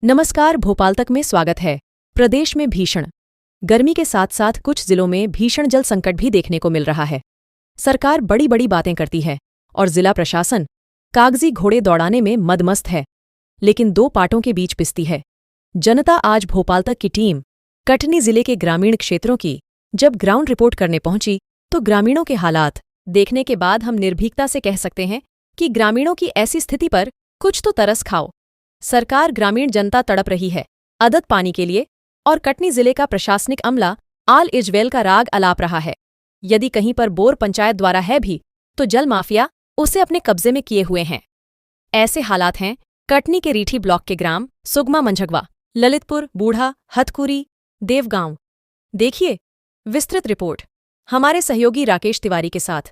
नमस्कार, भोपाल तक में स्वागत है। प्रदेश में भीषण गर्मी के साथ साथ कुछ जिलों में भीषण जल संकट भी देखने को मिल रहा है। सरकार बड़ी बड़ी बातें करती है और जिला प्रशासन कागजी घोड़े दौड़ाने में मदमस्त है, लेकिन दो पाटों के बीच पिसती है जनता। आज भोपाल तक की टीम कटनी जिले के ग्रामीण क्षेत्रों की जब ग्राउंड रिपोर्ट करने पहुंची तो ग्रामीणों के हालात देखने के बाद हम निर्भीकता से कह सकते हैं कि ग्रामीणों की ऐसी स्थिति पर कुछ तो तरस खाओ। सरकार ग्रामीण जनता तड़प रही है अदद पानी के लिए और कटनी जिले का प्रशासनिक अमला आल इजवेल का राग अलाप रहा है। यदि कहीं पर बोर पंचायत द्वारा है भी तो जल माफिया उसे अपने कब्जे में किए हुए हैं। ऐसे हालात हैं कटनी के रीठी ब्लॉक के ग्राम सुगमा मंझगवा, ललितपुर, बूढ़ा, हथकुरी, देवगांव। देखिए विस्तृत रिपोर्ट हमारे सहयोगी राकेश तिवारी के साथ।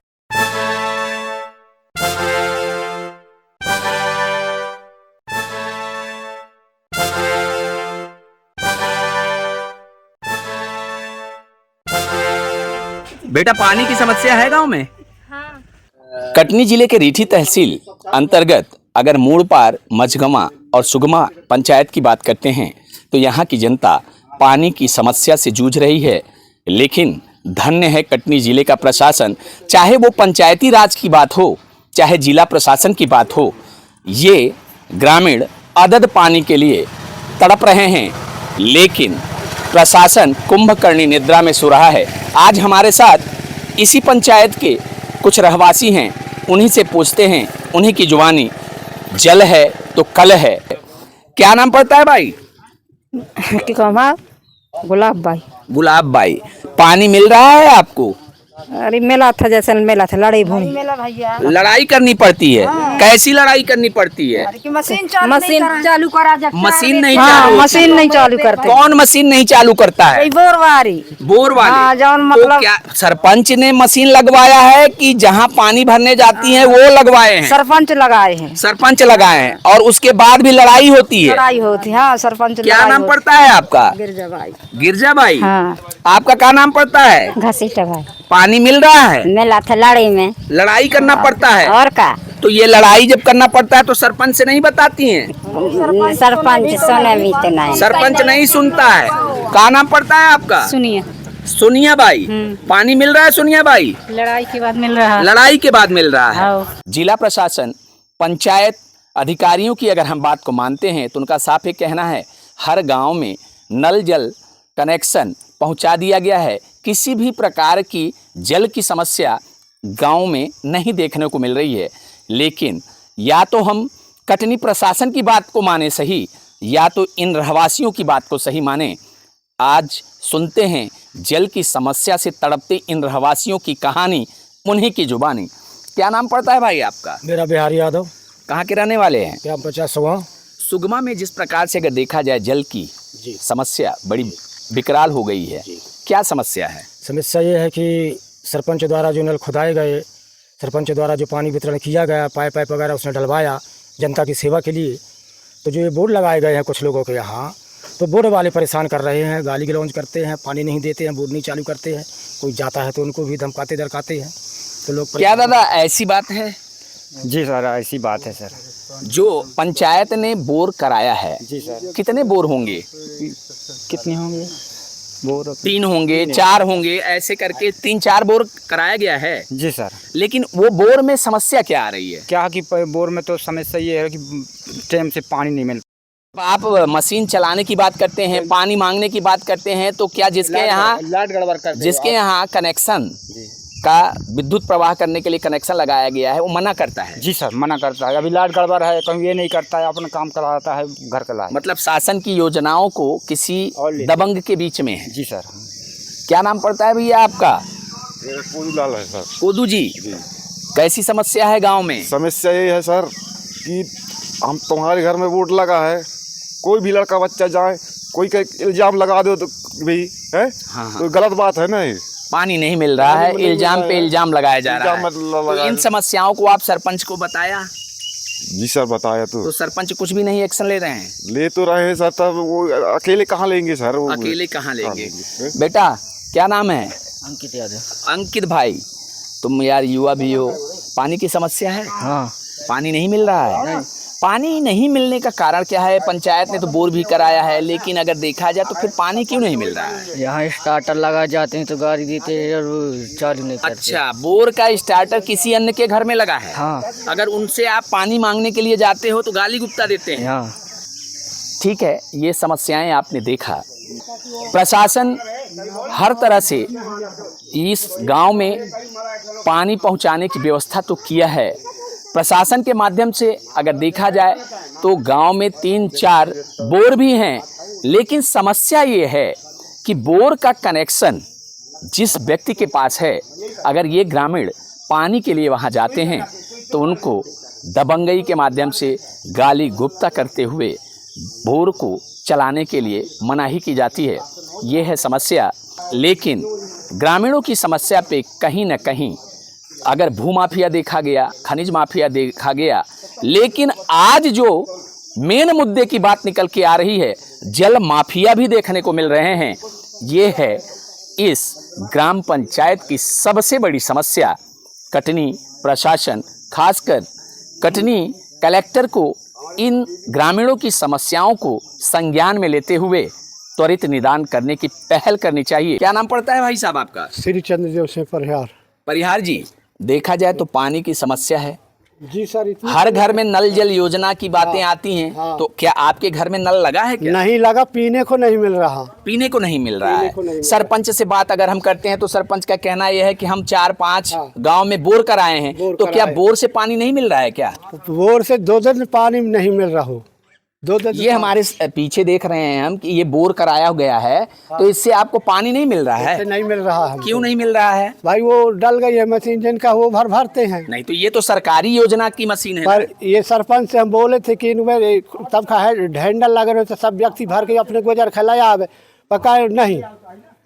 बेटा, पानी की समस्या है गांव में? हाँ। कटनी जिले के रीठी तहसील अंतर्गत अगर मूड़पार, मझगमा और सुगमा पंचायत की बात करते हैं तो यहाँ की जनता पानी की समस्या से जूझ रही है। लेकिन धन्य है कटनी जिले का प्रशासन, चाहे वो पंचायती राज की बात हो चाहे जिला प्रशासन की बात हो, ये ग्रामीण अदद पानी के लिए तड़प रहे हैं। लेकिन प्रशासन कुंभकर्णी निद्रा में सो रहा है। आज हमारे साथ इसी पंचायत के कुछ रहवासी हैं, उन्हीं से पूछते हैं, उन्हीं की जुबानी। जल है तो कल है। क्या नाम पड़ता है भाई? गुलाब भाई। गुलाब भाई, पानी मिल रहा है आपको? अरे मेला था, जैसे मेला था, लड़ाई भूमि लड़ाई करनी पड़ती है। कैसी लड़ाई करनी पड़ती है? मशीन चालू करा मशीन नहीं हाँ, चालू मशीन नहीं चालू करते। कौन मशीन नहीं चालू करता है? बोर वाली। बोर वाली। हाँ, जौन तो मतलब क्या सरपंच ने मशीन लगवाया है कि जहाँ पानी भरने जाती है वो लगवाए हैं? सरपंच लगाए हैं। सरपंच लगाए हैं और उसके बाद भी लड़ाई होती है? लड़ाई होती है। हाँ, सरपंच। क्या नाम पड़ता है आपका? गिरजा भाई। गिरजा भाई। हाँ। आपका क्या नाम पड़ता है? घसीटा भाई। पानी मिल रहा है? मेला था, लड़ाई में लड़ाई करना पड़ता है। और का तो ये लड़ाई जब करना पड़ता है तो सरपंच से नहीं बताती हैं? सरपंच सुने भी तो नहीं। सरपंच नहीं सुनता है। क्या नाम पड़ता है आपका? सुनिए, सोनिया बाई। पानी मिल रहा है सोनिया बाई? लड़ाई के बाद मिल रहा है। लड़ाई के बाद मिल रहा है। हाँ। जिला प्रशासन, पंचायत अधिकारियों की अगर हम बात को मानते हैं तो उनका साफ ये कहना है हर गांव में नल जल कनेक्शन पहुंचा दिया गया है। किसी भी प्रकार की जल की समस्या गांव में नहीं देखने को मिल रही है। लेकिन या तो हम कटनी प्रशासन की बात को माने सही, या तो इन रहवासियों की बात को सही माने। आज सुनते हैं जल की समस्या से तड़पते इन रहवासियों की कहानी, उन्हीं की जुबानी। क्या नाम पड़ता है भाई आपका? मेरा बिहारी यादव। कहाँ के रहने वाले हैं? क्या 50 सुगमा में जिस प्रकार से अगर देखा जाए जल की समस्या बड़ी विकराल हो गई है, क्या समस्या है? समस्या ये है कि सरपंच द्वारा जो नल खुदाए गए, सरपंच द्वारा जो पानी वितरण किया गया, पाइप वगैरह उसने डलवाया जनता की सेवा के लिए, तो जो ये बोर्ड लगाए गए हैं कुछ लोगों के यहाँ, तो बोर्ड वाले परेशान कर रहे हैं, गाली गलौज करते हैं, पानी नहीं देते हैं, बोर्ड नहीं चालू करते हैं। कोई जाता है तो उनको भी धमकाते दरकाते हैं, तो लोग। क्या दादा ऐसी बात है? जी सर, ऐसी बात है सर। जो पंचायत ने बोर कराया है, जी सर। कितने बोर होंगे? कितने होंगे बोर? 3 होंगे, 4 होंगे, ऐसे करके 3-4 बोर कराया गया है। जी सर। लेकिन वो बोर में समस्या क्या आ रही है? क्या कि बोर में तो समस्या ये है कि टाइम से पानी नहीं मिल। आप मशीन चलाने की बात करते हैं, पानी मांगने की बात करते हैं, तो क्या जिसके यहाँ कनेक्शन का विद्युत प्रवाह करने के लिए कनेक्शन लगाया गया है वो मना करता है? जी सर, मना करता है। अभी लाइट गड़बड़ है, कहीं ये नहीं करता है, अपना काम कराता है घर का लाइट। मतलब शासन की योजनाओं को किसी दबंग के बीच में है। जी सर। क्या नाम पड़ता है भैया आपका? कोदू लाल है सर। कोदू जी, कैसी समस्या है गांव में? समस्या ये है सर कि हम तुम्हारे घर में वोट लगा है, कोई भी लड़का बच्चा जाए, कोई का इल्जाम लगा दो तो भी है। हाँ। तो गलत बात है ना ये। पानी नहीं मिल रहा है, इल्जाम पे इल्जाम लगाया जा रहा है। तो इन समस्याओं को आप सरपंच को बताया? जी सर, बताया तो सरपंच कुछ भी नहीं एक्शन ले रहे हैं? ले तो रहे हैं सर, तब वो अकेले कहाँ लेंगे सर? वो अकेले कहाँ लेंगे? बेटा क्या नाम है? अंकित यादव। अंकित भाई, तुम यार युवा भी हो, पानी की समस्या है? हाँ। पानी नहीं मिल रहा है? पानी नहीं मिलने का कारण क्या है? पंचायत ने तो बोर भी कराया है, लेकिन अगर देखा जाए तो फिर पानी क्यों नहीं मिल रहा है? यहाँ स्टार्टर लगा जाते हैं तो गाड़ी देते हैं और वो चालू नहीं करते। अच्छा, बोर का स्टार्टर किसी अन्य के घर में लगा है? हाँ। अगर उनसे आप पानी मांगने के लिए जाते हो तो गाली गुप्ता देते हैं? हाँ। ठीक है, ये समस्याएं आपने देखा। प्रशासन हर तरह से इस गांव में पानी पहुंचाने की व्यवस्था तो किया है। प्रशासन के माध्यम से अगर देखा जाए तो गांव में 3-4 बोर भी हैं, लेकिन समस्या ये है कि बोर का कनेक्शन जिस व्यक्ति के पास है, अगर ये ग्रामीण पानी के लिए वहां जाते हैं तो उनको दबंगई के माध्यम से गाली गुप्ता करते हुए बोर को चलाने के लिए मनाही की जाती है। ये है समस्या। लेकिन ग्रामीणों की समस्या पे कहीं न कहीं अगर भूमाफिया देखा गया, खनिज माफिया देखा गया, लेकिन आज जो मेन मुद्दे की बात निकल के आ रही है, जल माफिया भी देखने को मिल रहे हैं। ये है इस ग्राम पंचायत की सबसे बड़ी समस्या। कटनी प्रशासन, खासकर कटनी कलेक्टर को इन ग्रामीणों की समस्याओं को संज्ञान में लेते हुए त्वरित निदान करने की पहल करनी चाहिए। क्या नाम पड़ता है भाई साहब आपका? श्री चंद्रदेव से परिहार। परिहार जी, देखा जाए तो पानी की समस्या है जी सर। हर घर में नल जल योजना की बातें आती हैं। तो क्या आपके घर में नल लगा है क्या? नहीं लगा, पीने को नहीं मिल रहा। पीने को नहीं मिल रहा है। सरपंच से बात अगर हम करते हैं तो सरपंच का कहना यह है कि हम 4-5 गांव में बोर कराए हैं। तो क्या बोर से पानी नहीं मिल रहा है क्या? बोर से 2 दिन पानी नहीं मिल रहा हो। 2 दिन ये हमारे पीछे देख रहे हैं हम कि ये बोर कराया गया है, तो इससे आपको पानी नहीं मिल रहा है? नहीं मिल रहा है। क्यों नहीं मिल रहा है भाई? वो डल गई है मशीन जिनका, वो भरते हैं। नहीं तो ये तो सरकारी योजना की मशीन है। पर ये सरपंच से हम बोले थे कि इनमें तब का है ढेंडल लगे रहे तो सब व्यक्ति भर के अपने गुजर खिलाया पका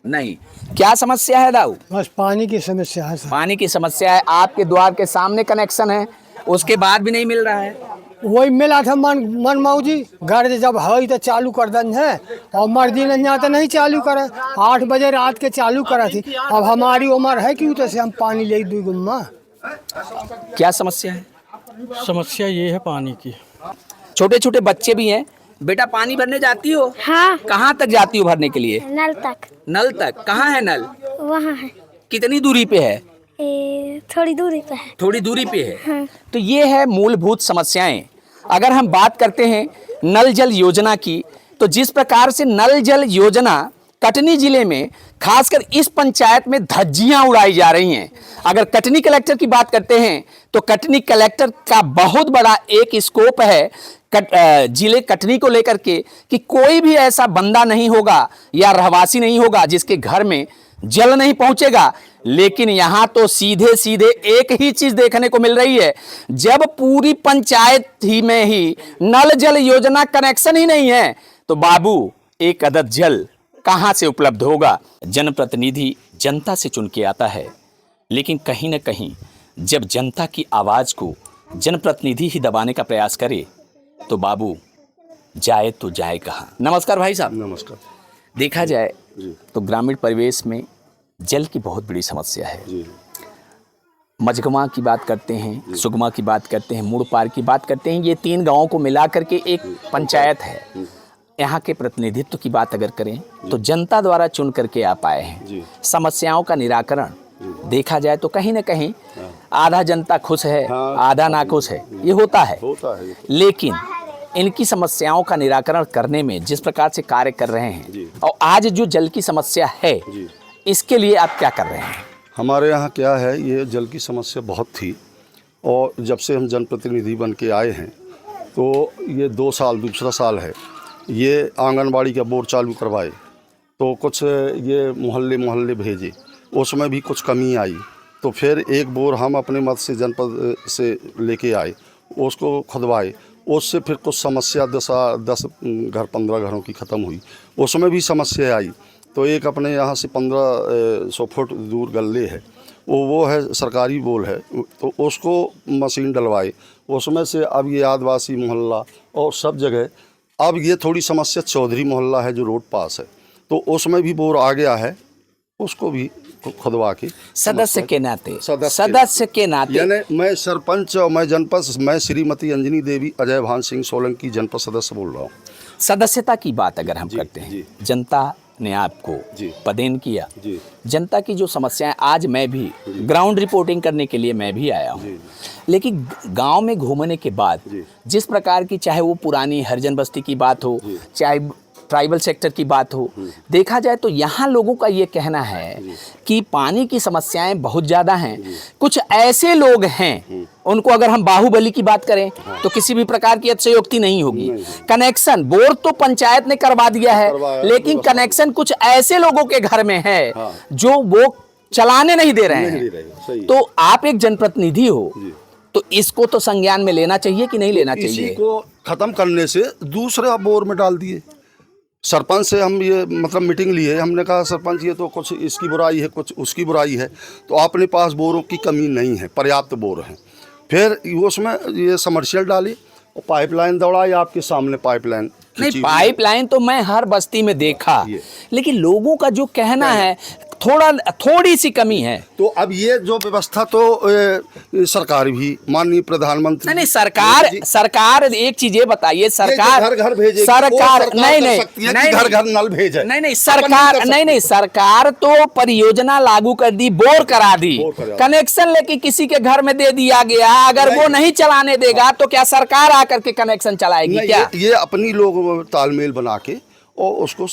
नहीं। क्या समस्या है दाऊ? बस पानी की समस्या है। पानी की समस्या है। आपके द्वार के सामने कनेक्शन है, उसके बाद भी नहीं मिल रहा है। वही मिला था मन मौजी घर जब है तो चालू कर दन है, और मर्जी नहीं आता नहीं चालू करे। 8 बजे रात के चालू करा थी। अब हमारी उम्र है कि तो से हम पानी ले 2 गुम्मा। क्या समस्या है? समस्या ये है पानी की। छोटे छोटे बच्चे भी हैं। बेटा पानी भरने जाती हो? हाँ। कहाँ तक जाती हो भरने के लिए? नल तक। नल तक? कहाँ है नल? वहाँ है। कितनी दूरी पे है? थोड़ी दूरी पे है। थोड़ी दूरी पे है। हाँ। तो ये है मूलभूत समस्याएं। अगर हम बात करते हैं नल जल योजना की, तो जिस प्रकार से नल जल योजना कटनी जिले में खासकर इस पंचायत में धज्जियां उड़ाई जा रही हैं। अगर कटनी कलेक्टर की बात करते हैं तो कटनी कलेक्टर का बहुत बड़ा एक स्कोप है जिले कटनी को लेकर के कि कोई भी ऐसा बंदा नहीं होगा या रहवासी नहीं होगा जिसके घर में जल नहीं पहुंचेगा। लेकिन यहां तो सीधे सीधे एक ही चीज देखने को मिल रही है, जब पूरी पंचायत ही में ही नल जल योजना कनेक्शन ही नहीं है तो बाबू एक अदद जल कहां से उपलब्ध होगा? जनप्रतिनिधि जनता से चुन के आता है, लेकिन कहीं ना कहीं जब जनता की आवाज को जनप्रतिनिधि ही दबाने का प्रयास करे तो बाबू जाए तो जाए कहां? नमस्कार भाई साहब। नमस्कार। देखा जाए तो ग्रामीण परिवेश में जल की बहुत बड़ी समस्या है। मझगमा की बात करते हैं, सुगमा की बात करते हैं, मुड़पार की बात करते हैं, ये 3 गांवों को मिला करके एक पंचायत है। यहाँ के प्रतिनिधित्व की बात अगर करें तो जनता द्वारा चुन करके आप आए हैं। समस्याओं का निराकरण देखा जाए तो कहीं ना कहीं आधा जनता खुश है, आधा नाखुश है, ये होता है। लेकिन इनकी समस्याओं का निराकरण करने में जिस प्रकार से कार्य कर रहे हैं और आज जो जल की समस्या है इसके लिए आप क्या कर रहे हैं? हमारे यहाँ क्या है, ये जल की समस्या बहुत थी और जब से हम जनप्रतिनिधि बन के आए हैं तो ये 2 साल दूसरा साल है, ये आंगनबाड़ी का बोर चालू करवाए तो कुछ ये मोहल्ले भेजे, उसमें भी कुछ कमी आई तो फिर एक बोर हम अपने मत से जनपद से लेके आए, उसको खुदवाए, उससे फिर कुछ समस्या 10 घर 15 घरों की ख़त्म हुई, उसमें भी समस्या आई तो एक अपने यहाँ से 1500 फुट दूर गल्ले है, वो है सरकारी बोल है, तो उसको मशीन डलवाए, उसमें से अब ये आदिवासी मोहल्ला और सब जगह अब ये थोड़ी समस्या चौधरी मोहल्ला है जो रोड पास है तो उसमें भी बोर आ गया है, उसको भी खुदवा के सदस्य के नाते, सदस्य सदस्य के नाते, यानी मैं सरपंच और मैं श्रीमती अंजनी देवी अजय भान सिंह सोलंकी जनपद सदस्य बोल रहा हूँ। सदस्यता की बात अगर हम करते हैं, जी। जनता ने आपको जी। पदेन किया, जी। जनता की जो समस्याएं, आज मैं भी ग्राउंड रिपोर्टिंग करने के लिए मैं भी आया हूँ, लेकिन गांव में घूमने के बाद जिस प्रकार की, चाहे वो पुरानी हरिजन बस्ती की बात हो, चाहे ट्राइबल सेक्टर की बात हो, देखा जाए तो यहाँ लोगों का ये कहना है कि पानी की समस्याएं बहुत ज़्यादा हैं। कुछ ऐसे लोग हैं, उनको अगर हम बाहुबली की बात करें तो किसी भी प्रकार की अतिशयोक्ति नहीं होगी। कनेक्शन बोर तो पंचायत ने करवा दिया है, लेकिन कनेक्शन कुछ ऐसे लोगों के घर में है जो वो चलाने नहीं दे रहे हैं। तो आप एक जनप्रतिनिधि हो, तो इसको तो संज्ञान में लेना चाहिए कि नहीं लेना चाहिए? इसी को खत्म करने से दूसरे बोर में डाल दिए। सरपंच से हम ये मतलब मीटिंग लिए, हमने कहा सरपंच ये तो कुछ इसकी बुराई है, कुछ उसकी बुराई है, तो अपने पास बोरों की कमी नहीं है, पर्याप्त बोर हैं। फिर उसमें ये समर्शियल डाली और पाइपलाइन दौड़ाई, आपके सामने पाइपलाइन। नहीं, पाइपलाइन तो मैं हर बस्ती में देखा, लेकिन लोगों का जो कहना है थोड़ी सी कमी है। तो अब ये जो व्यवस्था तो सरकार भी, माननीय प्रधानमंत्री नहीं, सरकार एक चीज ये बताइए, सरकार घर घर भेजे, सरकार नहीं घर घर नल भेजे, नहीं सरकार नहीं सरकार तो परियोजना लागू कर दी, बोर करा दी, कनेक्शन लेके किसी के घर में दे दिया गया। अगर वो नहीं चलाने देगा तो क्या सरकार आकर के कनेक्शन चलाएगी क्या? ये अपनी लोग तालमेल बना के और उसको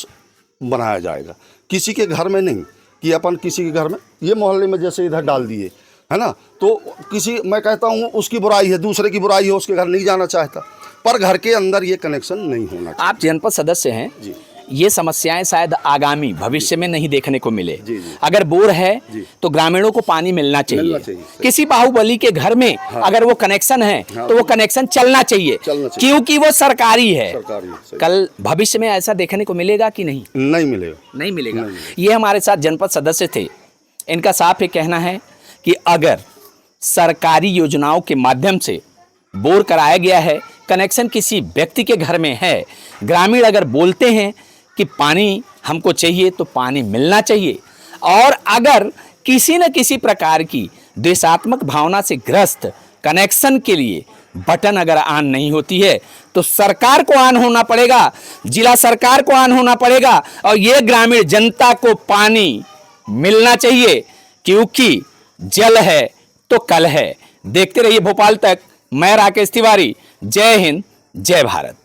बनाया जाएगा, किसी के घर में नहीं कि अपन किसी के घर में, ये मोहल्ले में जैसे इधर डाल दिए है ना, तो किसी, मैं कहता हूँ उसकी बुराई है, दूसरे की बुराई है, उसके घर नहीं जाना चाहता, पर घर के अंदर ये कनेक्शन नहीं होना चाहिए। आप जनपद सदस्य हैं जी, ये समस्याएं शायद आगामी भविष्य में नहीं देखने को मिले। अगर बोर है तो ग्रामीणों को पानी मिलना चाहिए। किसी बाहुबली के घर में अगर वो कनेक्शन है तो वो कनेक्शन चलना चाहिए, क्योंकि वो सरकारी है। कल भविष्य में ऐसा देखने को मिलेगा कि नहीं? नहीं मिलेगा, नहीं मिलेगा। ये हमारे साथ जनपद सदस्य थे, इनका साफ ये कहना है कि अगर सरकारी योजनाओं के माध्यम से बोर कराया गया है, कनेक्शन किसी व्यक्ति के घर में है, ग्रामीण अगर बोलते हैं कि पानी हमको चाहिए तो पानी मिलना चाहिए, और अगर किसी न किसी प्रकार की देशात्मक भावना से ग्रस्त कनेक्शन के लिए बटन अगर ऑन नहीं होती है तो सरकार को ऑन होना पड़ेगा, जिला सरकार को ऑन होना पड़ेगा, और ये ग्रामीण जनता को पानी मिलना चाहिए, क्योंकि जल है तो कल है। देखते रहिए भोपाल तक, मैं राकेश तिवारी। जय हिंद, जय भारत।